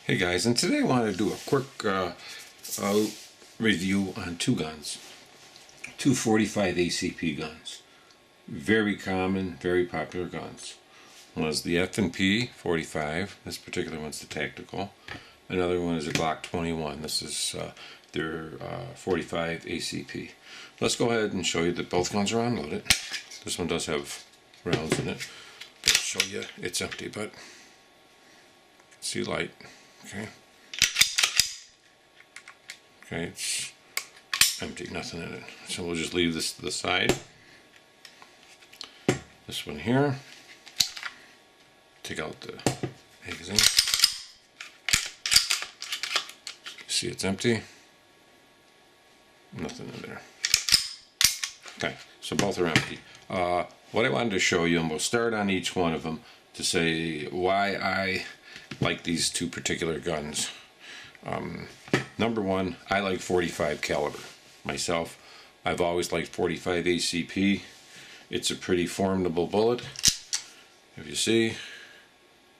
Hey guys, and today I want to do a quick review on two guns. Two 45 ACP guns. Very common, very popular guns. One is the F&P 45. This particular one's the tactical. Another one is a Glock 21. This is their 45 ACP. Let's go ahead and show you that both guns are unloaded. This one does have rounds in it. I'll show you it's empty, but see light. Okay, it's empty, nothing in it. So we'll just leave this to the side. This one here, take out the magazine. See, it's empty. Nothing in there. Okay, so both are empty. What I wanted to show you, and we'll start on each one of them to say why I like these two particular guns. Number one, I like 45 caliber myself. I've always liked 45 ACP. It's a pretty formidable bullet. If you see,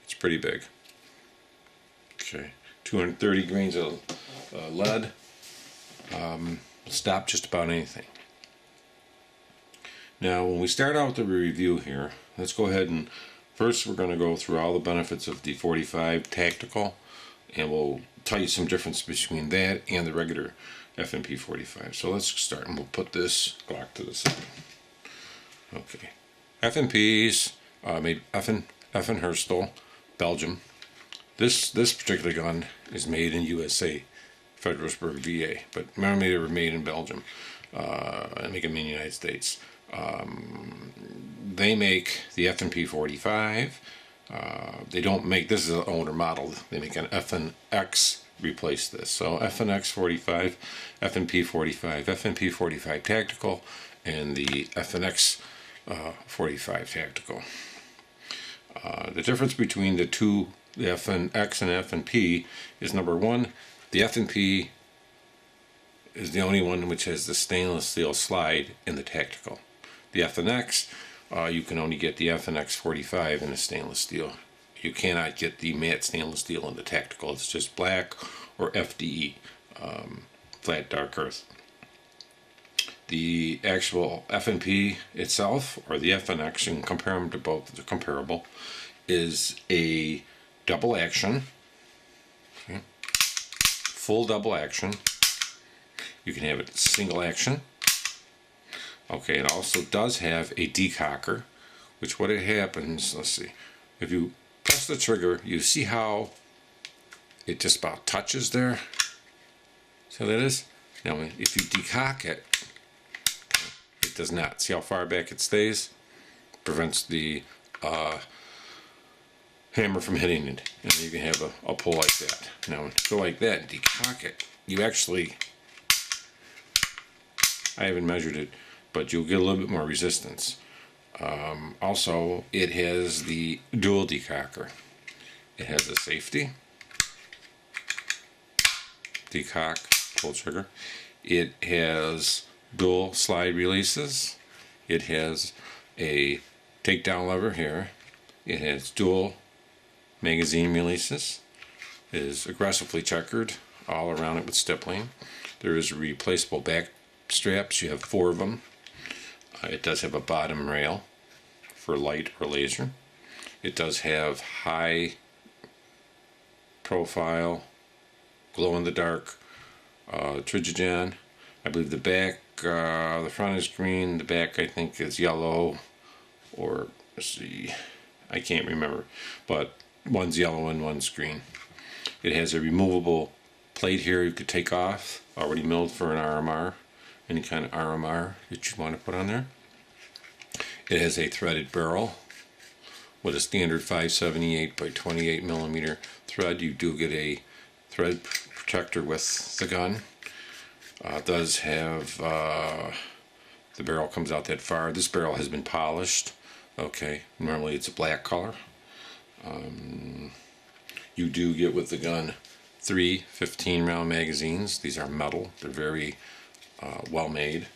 it's pretty big. Okay, 230 grains of lead. Stop just about anything. Now, when we start out the review here, let's go ahead and first we're going to go through all the benefits of the 45 tactical, and we'll tell you some difference between that and the regular F&P 45. So let's start, and we'll put this Glock to the side. Okay, F&Ps made Effenherstel, Belgium. This particular gun is made in USA, Fredericksburg, VA, but normally they were made in Belgium. I make them in the United States. They make the F&P 45. They don't make, this is an older model, they make an FNX replace this. So FNX 45, F&P 45, F&P 45 tactical, and the FNX 45 tactical. The difference between the two, the FNX and F&P, is number one, the F&P is the only one which has the stainless steel slide in the tactical. The FNX, you can only get the FNX 45 in the stainless steel. You cannot get the matte stainless steel in the tactical. It's just black or FDE, flat dark earth. The actual F&P itself, or the FNX, you can compare them to both, they're comparable, is a double action, okay, full double action. You can have it single action. Okay, it also does have a decocker, which what it happens, let's see, if you press the trigger, you see how it just about touches there? See how that is? Now, if you decock it, it does not. See how far back it stays? Prevents the hammer from hitting it. And you can have a pull like that. Now, when you go like that and decock it, you actually, I haven't measured it, but you'll get a little bit more resistance. Also, it has the dual decocker. It has a safety, decock, pull trigger. It has dual slide releases. It has a takedown lever here. It has dual magazine releases. It is aggressively checkered all around it with stippling. There is replaceable back straps. You have 4 of them. It does have a bottom rail for light or laser. It does have high profile, glow in the dark trigogen. I believe the back, the front is green, the back I think is yellow, or let's see, I can't remember, but one's yellow and one's green. It has a removable plate here you could take off, already milled for an RMR. Any kind of RMR that you want to put on there. It has a threaded barrel with a standard 578 by 28 millimeter thread. You do get a thread protector with the gun. It does have, the barrel comes out that far. This barrel has been polished. Okay, normally it's a black color. You do get with the gun 3 15-round magazines. These are metal. They're very well made.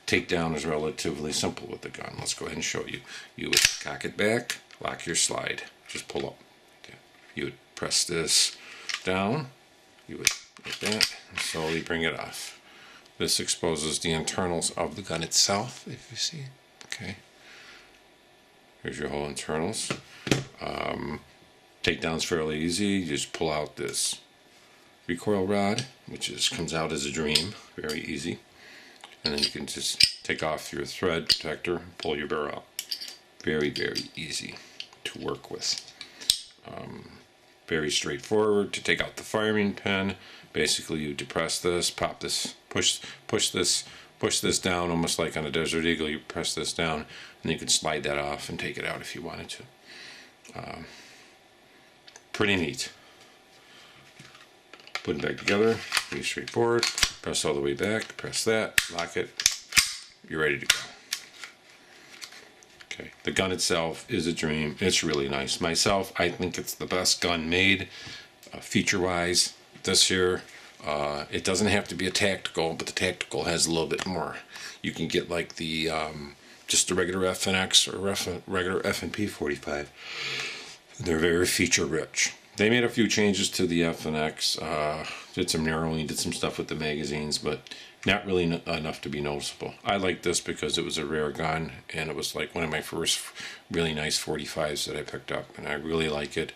Takedown is relatively simple with the gun. Let's go ahead and show you. You would cock it back, lock your slide, just pull up. Okay. You would press this down, you would like that, and slowly bring it off. This exposes the internals of the gun itself, if you see. Okay. Here's your whole internals. Takedown's fairly easy. You just pull out this recoil rod, which comes out as a dream. Very easy. And then you can just take off your thread protector and pull your barrel out. Very, very easy to work with. Very straightforward. To take out the firing pin, basically you depress this, pop this, push this down, almost like on a Desert Eagle. You press this down, and you can slide that off and take it out if you wanted to. Pretty neat. Put it back together. Pretty straightforward. Press all the way back. Press that. Lock it. You're ready to go. Okay. The gun itself is a dream. It's really nice. Myself, I think it's the best gun made, feature-wise. This here, it doesn't have to be a tactical, but the tactical has a little bit more. You can get like the just the regular FNX or regular F&P 45. They're very feature-rich. They made a few changes to the FNX, did some narrowing, did some stuff with the magazines, but not really enough to be noticeable. I like this because it was a rare gun, and it was like one of my first really nice 45s that I picked up, and I really like it.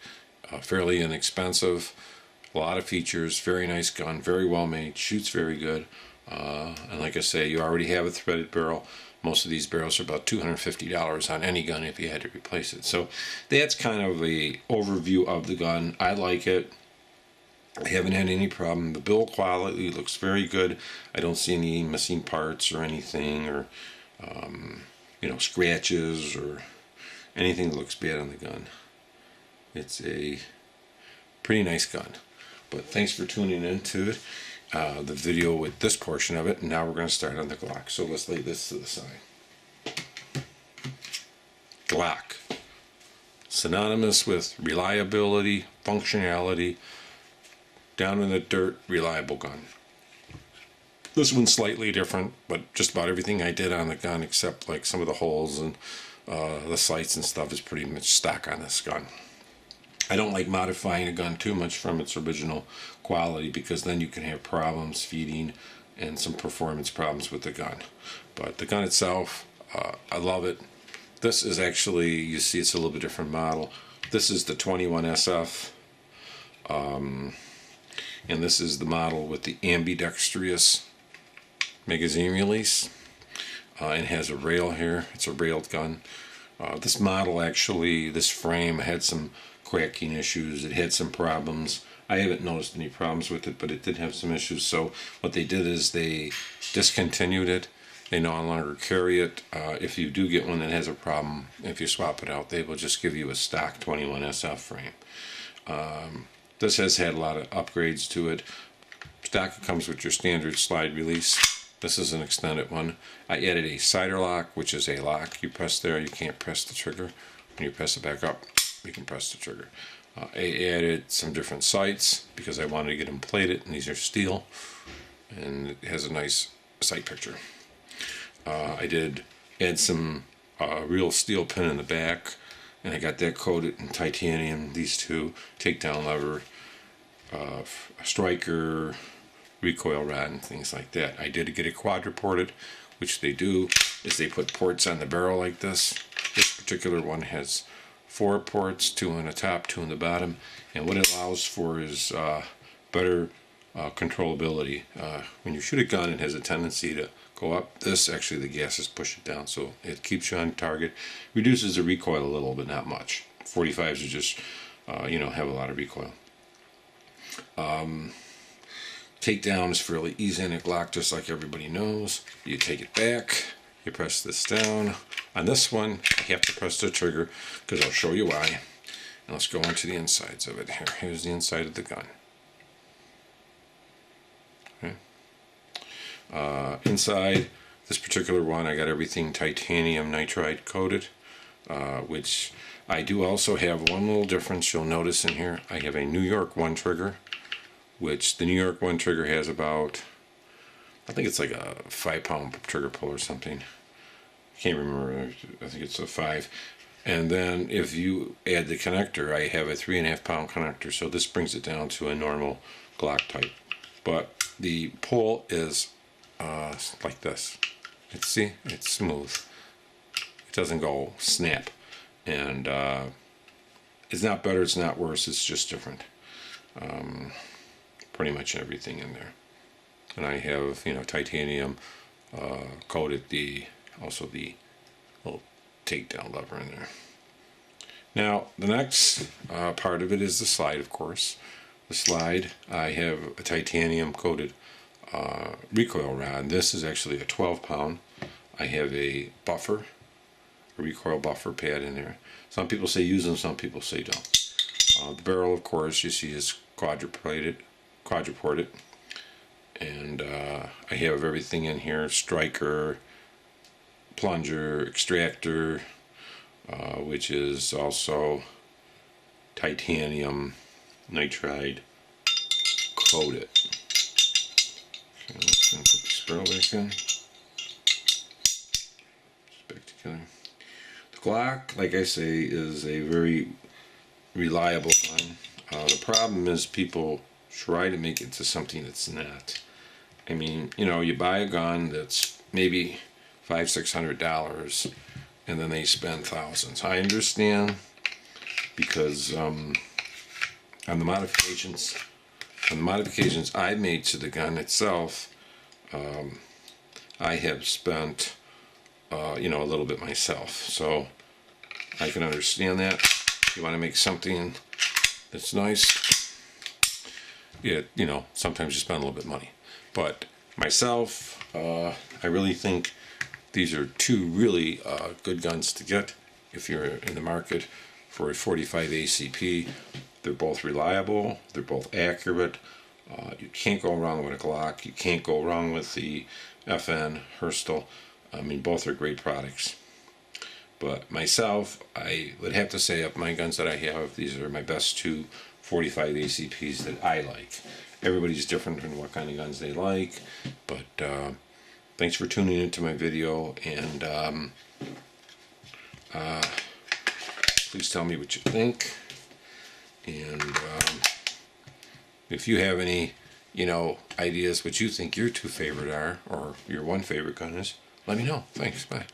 Fairly inexpensive, a lot of features, very nice gun, very well made, shoots very good, and like I say, you already have a threaded barrel. Most of these barrels are about $250 on any gun if you had to replace it. So that's kind of a overview of the gun. I like it. I haven't had any problem. The build quality looks very good. I don't see any missing parts or anything, or scratches or anything that looks bad on the gun. It's a pretty nice gun. But thanks for tuning into it. The video with this portion of it, and now we're going to start on the Glock. So let's lay this to the side. Glock, synonymous with reliability, functionality, down in the dirt, reliable gun. This one's slightly different, but just about everything I did on the gun, except like some of the holes and the sights and stuff, is pretty much stock on this gun. I don't like modifying a gun too much from its original quality, because then you can have problems feeding and some performance problems with the gun. But the gun itself, I love it. This is actually, you see it's a little bit different model. This is the 21SF, and this is the model with the ambidextrous magazine release. It has a rail here. It's a railed gun. This model actually, this frame had some cracking issues. It had some problems. I haven't noticed any problems with it, but it did have some issues. So what they did is they discontinued it. They no longer carry it. If you do get one that has a problem, if you swap it out, they will just give you a stock 21SF frame. This has had a lot of upgrades to it. Stock comes with your standard slide release. This is an extended one. I added a cider lock, which is a lock. You press there, you can't press the trigger. When you press it back up, you can press the trigger. I added some different sights because I wanted to get them plated, and these are steel, and it has a nice sight picture. I did add some real steel pin in the back, and I got that coated in titanium. These two, takedown lever, striker, recoil rod, and things like that. I did get it quadruported, which they do is they put ports on the barrel like this. This particular one has 4 ports, 2 on the top, 2 on the bottom, and what it allows for is better controllability. When you shoot a gun, it has a tendency to go up. This, actually, the gases push it down, so it keeps you on target. Reduces the recoil a little, but not much. 45s are just, have a lot of recoil. Takedown is fairly easy in a Glock, just like everybody knows. You take it back, you press this down. On this one, I have to press the trigger because I'll show you why. And let's go on to the insides of it. Here's the inside of the gun. Okay. Inside this particular one, I got everything titanium nitride coated, which I do also have one little difference you'll notice in here. I have a New York 1 trigger, which the New York 1 trigger has about, I think it's like a 5-pound trigger pull or something. Can't remember. I think it's a 5. And then if you add the connector, I have a 3.5 pound connector, so this brings it down to a normal Glock type. But the pull is like this. See, it's smooth. It doesn't go snap. And it's not better, it's not worse, it's just different. Pretty much everything in there. And I have, titanium coated also the little takedown lever in there. Now, the next part of it is the slide, of course. The slide, I have a titanium coated recoil rod. This is actually a 12 pound. I have a buffer, a recoil buffer pad in there. Some people say use them, some people say don't. The barrel, of course, you see is quadruported. And I have everything in here: striker, plunger, extractor, which is also titanium nitride coated. Okay, I'm just going to put this barrel back in. Just back together. The Glock, like I say, is a very reliable gun. The problem is people try to make it to something that's not. I mean, you buy a gun that's maybe $500-600, and then they spend thousands. I understand, because on the modifications I made to the gun itself, I have spent a little bit myself, so I can understand that. If you want to make something that's nice, sometimes you spend a little bit of money. But myself, I really think these are two really good guns to get if you're in the market for a 45 ACP. They're both reliable, they're both accurate. You can't go wrong with a Glock, you can't go wrong with the FN Herstal. I mean, both are great products. But myself, I would have to say, of my guns that I have, these are my best two 45 ACPs that I like. Everybody's different in what kind of guns they like, but thanks for tuning into my video, and please tell me what you think. And if you have any, ideas what you think your two favorite are, or your one favorite gun is, let me know. Thanks. Bye.